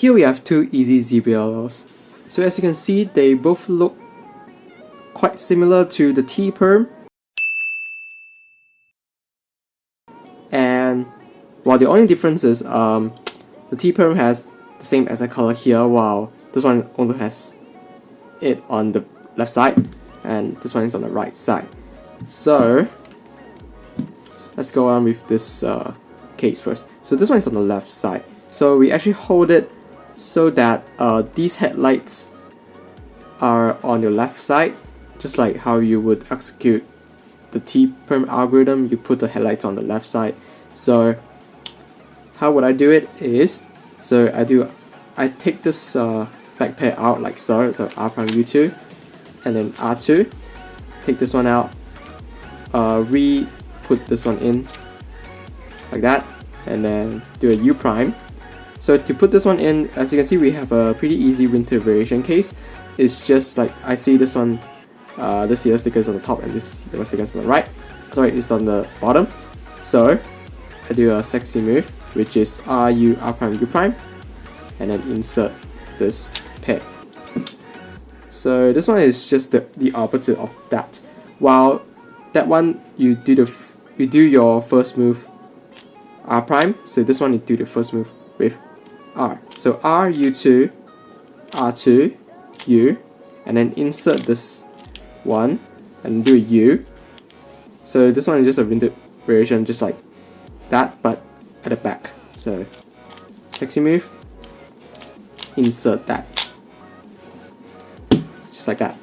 here we have two easy ZBLLs. So as you can see, they both look quite similar to the T-Perm. And while the only difference is the T-Perm has the same exact color here, while this one only has it on the left side and this one is on the right side. So let's go on with this case first. So this one is on the left side. So we actually hold it so that these headlights are on your left side, just like how you would execute the T-Perm algorithm. You put the headlights on the left side. So how would I do it is, I take this back pair out like so, R prime U2 and then R2, take this one out, put this one in like that, and then do a U prime. So to put this one in, as you can see, we have a pretty easy winter variation case. It's just like I see this one, this yellow sticker is on the top and this yellow sticker is on the right. Sorry, it's on the bottom. So I do a sexy move, which is RU R prime U prime, and then insert this pair. So this one is just the opposite of that. While that one you do your first move R prime, so this one you do the first move with R. So R U2 R2 U, and then insert this one and do a U. So this one is just a winter variation, just like that, but at the back. So sexy move, insert that, just like that.